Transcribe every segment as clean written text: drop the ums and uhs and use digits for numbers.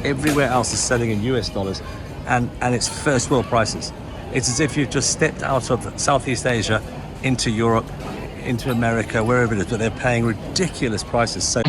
everywhere else is selling in US dollars, and it's first world prices. It's as if you've just stepped out of Southeast Asia into Europe, into America, wherever it is, but they're paying ridiculous prices. So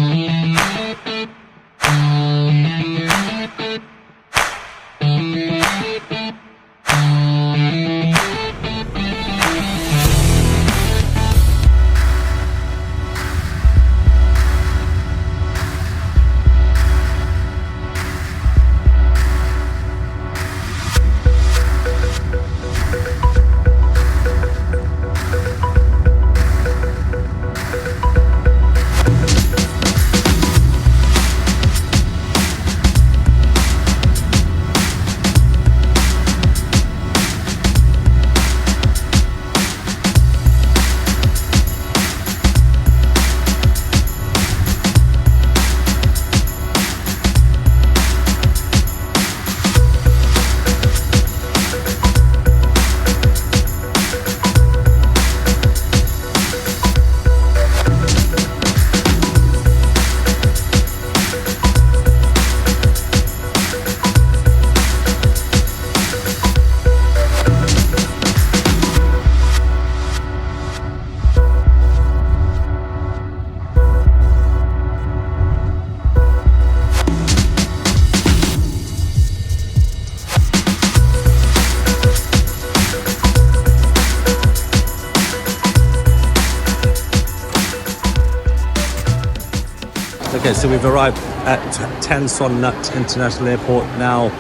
okay, so we've arrived at Nhat International Airport now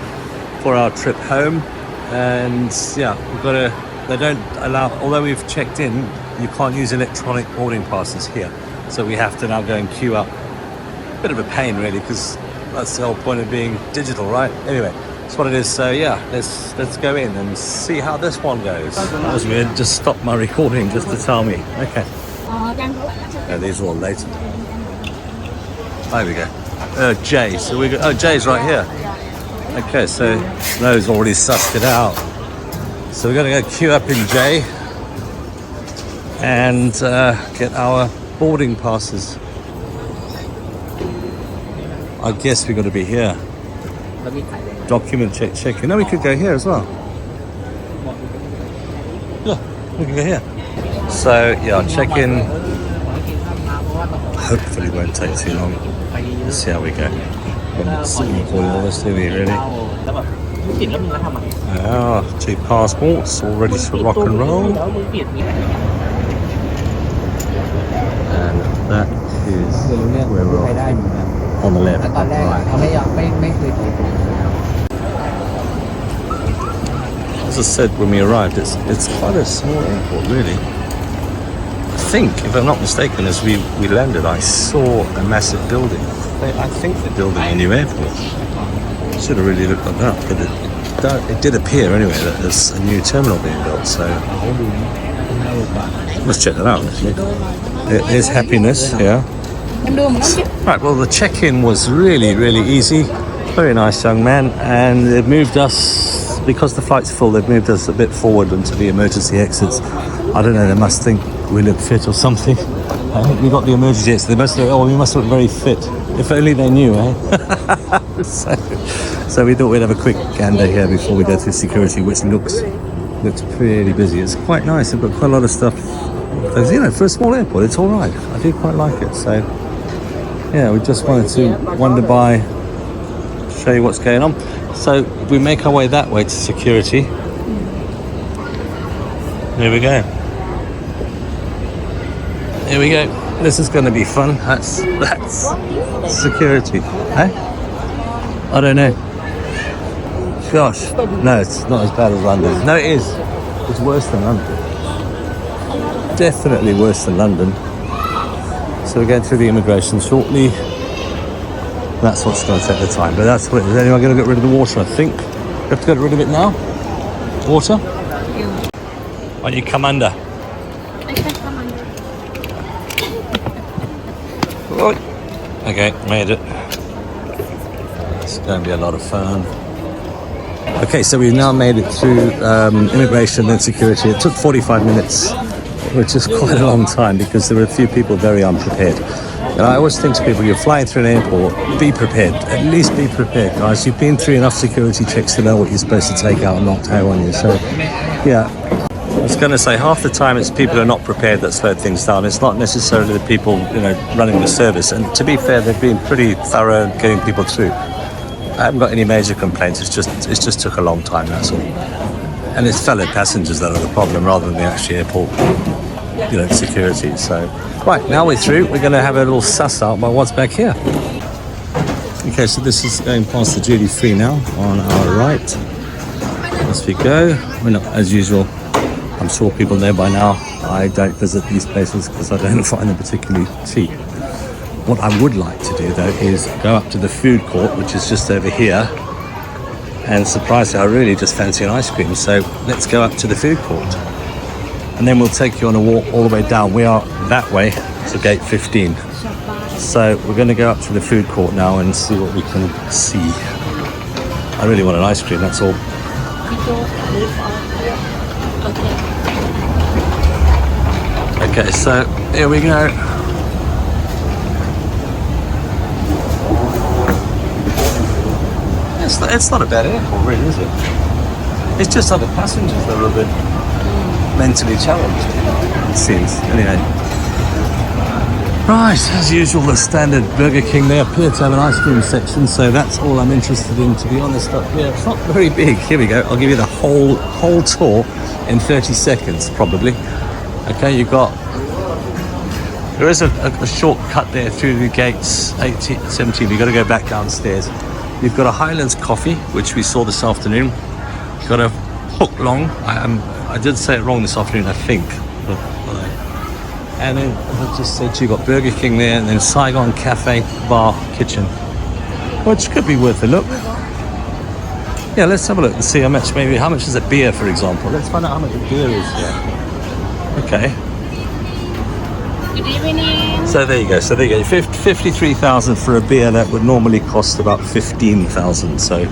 for our trip home, and yeah, we've got to. They don't allow, although we've checked in, you can't use electronic boarding passes here, so we have to now go and queue up. Bit of a pain, really, because that's the whole point of being digital, right? Anyway, that's what it is. So yeah, let's go in and see how this one goes. That was weird. Just stopped my recording just to tell me. Okay. These are all later. There we go. Jay. So we go. Oh, Jay's right here. Okay, so No's already sussed it out. So we're going to go queue up in Jay and get our boarding passes. I guess we've got to be here. Document check-in. No, we could go here as well. Yeah, we can go here. So yeah, check-in. Hopefully won't take too long. Let's see how we go. Recording all this, do we really? Ah, 2 passports, all ready to rock and roll. And that is where we're off. On the left. As I said when we arrived, it's quite a small airport, really. I think, if I'm not mistaken, as we landed, I saw a massive building. I think they're building a new airport. Should have really looked at that, but it did appear anyway that there's a new terminal being built. So let's check that out. There's Happiness here. Right, well, the check-in was really, really easy. Very nice young man, and they've moved us, because the flight's full, they've moved us a bit forward into the emergency exits. I don't know, they must think we look fit or something. I think we got the emergency exit. They must look, we must look very fit. If only they knew, eh? So we thought we'd have a quick gander here before we go through security, which looks pretty busy. It's quite nice. They've got quite a lot of stuff. You know, for a small airport, it's all right. I do quite like it. So yeah, we just wanted to wander by, show you what's going on. So we make our way that way to security. Here we go. Here we go. This is going to be fun. That's security. Eh? I don't know. Gosh, no, it's not as bad as London. No, it is. It's worse than London. Definitely worse than London. So we're going through the immigration shortly. That's what's going to take the time. But that's what it is. Anyway, I'm going to get rid of the water, I think. You have to get rid of it now? Water? Why don't you come under? I can come under. Okay, made it. It's going to be a lot of fun. Okay, so we've now made it through immigration and security. It took 45 minutes, which is quite a long time because there were a few people very unprepared. And I always think to people, you're flying through an airport, be prepared. At least be prepared, guys. You've been through enough security checks to know what you're supposed to take out and not take on you. So, yeah. I was going to say, half the time it's people who are not prepared that slow things down. It's not necessarily the people, running the service. And to be fair, they've been pretty thorough in getting people through. I haven't got any major complaints. It just took a long time, that's all. And it's fellow passengers that are the problem rather than the actual airport, security. So, right, now we're through. We're going to have a little suss out by what's back here. Okay, so this is going past the duty free now on our right. As we go, we're not, as usual, I'm sure people know by now, I don't visit these places because I don't find them particularly cheap. What I would like to do, though, is go up to the food court, which is just over here. And surprisingly, I really just fancy an ice cream. So let's go up to the food court. And then we'll take you on a walk all the way down. We are that way to gate 15. So we're going to go up to the food court now and see what we can see. I really want an ice cream, that's all. Okay, so here we go. It's not a bad airport, really, is it? It's just other passengers that are a bit mentally challenged, it seems. Anyway. Right, as usual, the standard Burger King. They appear to have an ice cream section, so that's all I'm interested in, to be honest, up here. It's not very big. Here we go. I'll give you the whole tour in 30 seconds, probably. Okay, there is a shortcut there through the gates 18, 17. You've got to go back downstairs. You've got a Highlands coffee, which we saw this afternoon. You've got a hook long. I did say it wrong this afternoon, I think. And then, as I just said, you've got Burger King there, and then Saigon Cafe, Bar, Kitchen, which could be worth a look. Yeah, let's have a look and see how much is a beer, for example. Let's find out how much a beer is here. Okay. Good evening. So there you go. 53,000 for a beer that would normally cost about 15,000. So,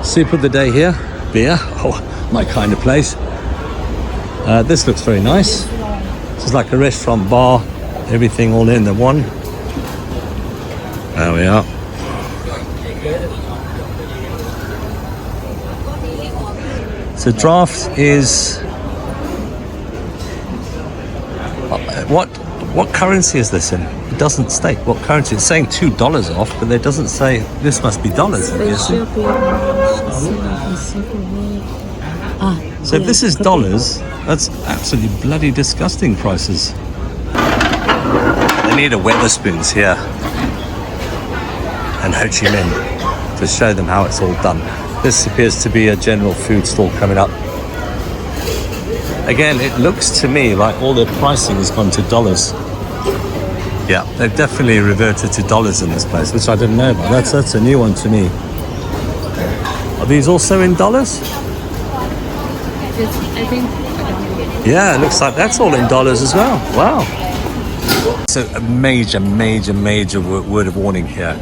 soup of the day here, beer. Oh, my kind of place. This looks very nice. This is like a restaurant bar. Everything all in the one. There we are. So draft is what currency is this in? It doesn't state what currency. It's saying $2 off, but it doesn't say. This must be dollars, obviously. So if this is dollars, that's absolutely bloody disgusting prices. They need a Weatherspoons here and Ho Chi Minh to show them how it's all done. This appears to be a general food store coming up. Again, it looks to me like all their pricing has gone to dollars. Yeah, they've definitely reverted to dollars in this place, which I didn't know about. That's a new one to me. Are these also in dollars? I think. Yeah, it looks like that's all in dollars as well. Wow. So a major word of warning here.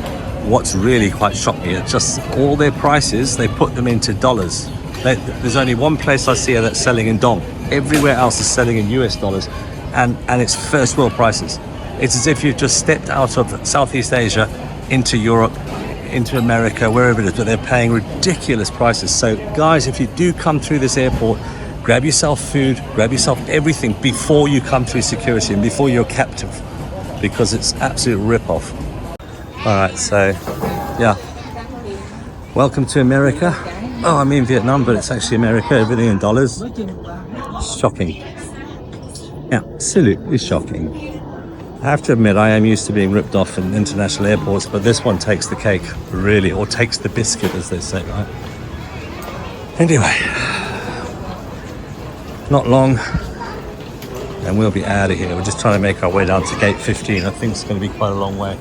What's really quite shocking is just all their prices, they put them into dollars. There's only one place I see that's selling in dong. Everywhere else is selling in US dollars, and it's first world prices. It's as if you've just stepped out of Southeast Asia into Europe, into America, wherever it is, but they're paying ridiculous prices. So guys, if you do come through this airport, grab yourself food, grab yourself everything before you come through security and before you're captive, because it's absolute rip-off. All right, so yeah, welcome to America. Oh, I'm in Vietnam, but it's actually America, everything in dollars. Shocking. Absolutely shocking. I have to admit, I am used to being ripped off in international airports, but this one takes the cake, really, or takes the biscuit, as they say, right? Anyway, not long, and we'll be out of here. We're just trying to make our way down to gate 15. I think it's going to be quite a long way.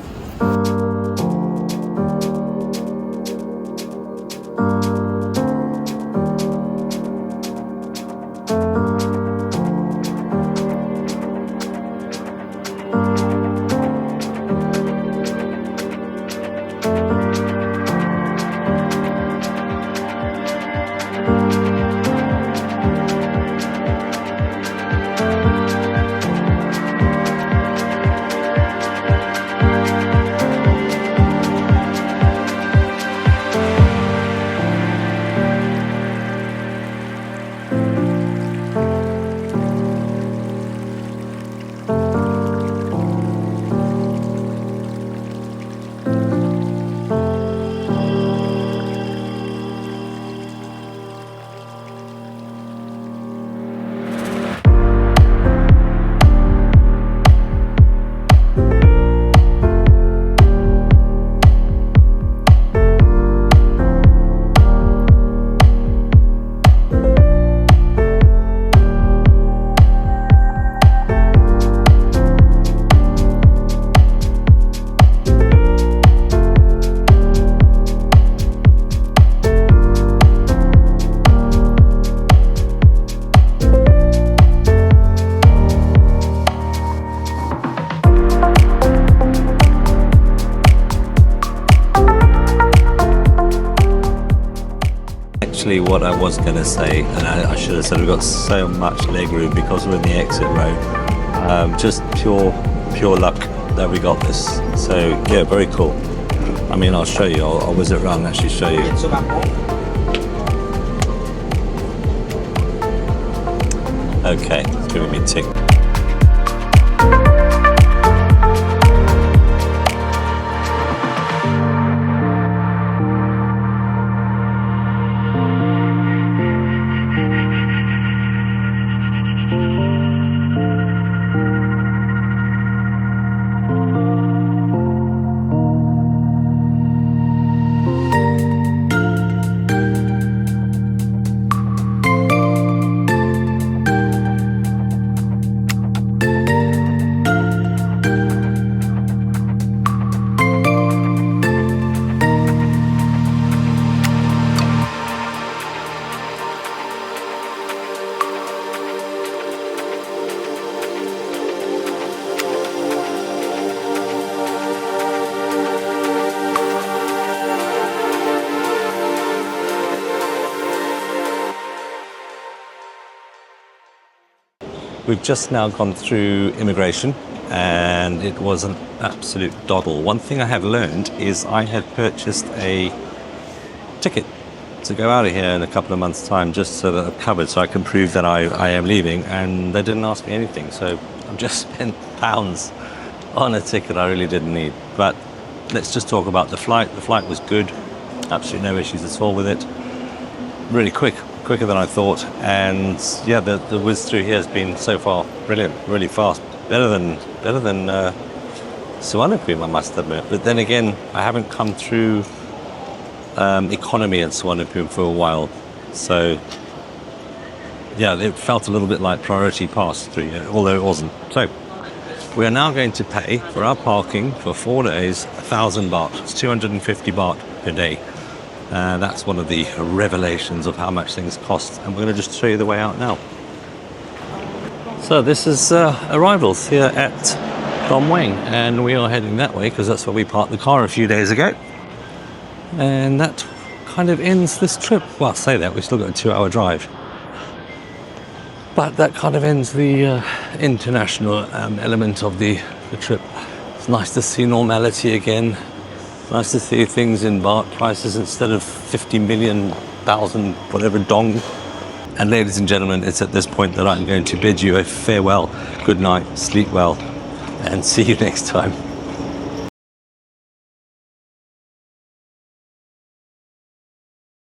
actually what I was going to say, and I should have said we've got so much leg room because we're in the exit row. Just pure luck that we got this. So yeah, very cool. I mean, I'll show you. I'll whiz it around and actually show you. Okay, it's giving me a tick. We've just now gone through immigration and it was an absolute doddle. One thing I have learned is I had purchased a ticket to go out of here in a couple of months' time just so that I'm covered, so I can prove that I am leaving, and they didn't ask me anything. So I've just spent pounds on a ticket I really didn't need. But let's just talk about the flight. The flight was good, absolutely no issues at all with it. Really quicker than I thought, and yeah, the whiz through here has been so far brilliant, really fast, better than Suvarnabhumi, I must admit. But then again, I haven't come through economy in Suvarnabhumi for a while, so yeah, it felt a little bit like priority pass through here, although it wasn't. So we are now going to pay for our parking for 4 days 1,000 baht. It's 250 baht per day. That's one of the revelations of how much things cost, and we're going to just show you the way out now. So this is arrivals here at Mueang, and we are heading that way because that's where we parked the car a few days ago. And that kind of ends this trip. Well, I say that, we've still got a 2-hour drive. But that kind of ends the international element of the trip. It's nice to see normality again. Nice to see things in baht prices instead of 50 million, thousand, whatever dong. And ladies and gentlemen, it's at this point that I'm going to bid you a farewell, good night, sleep well, and see you next time.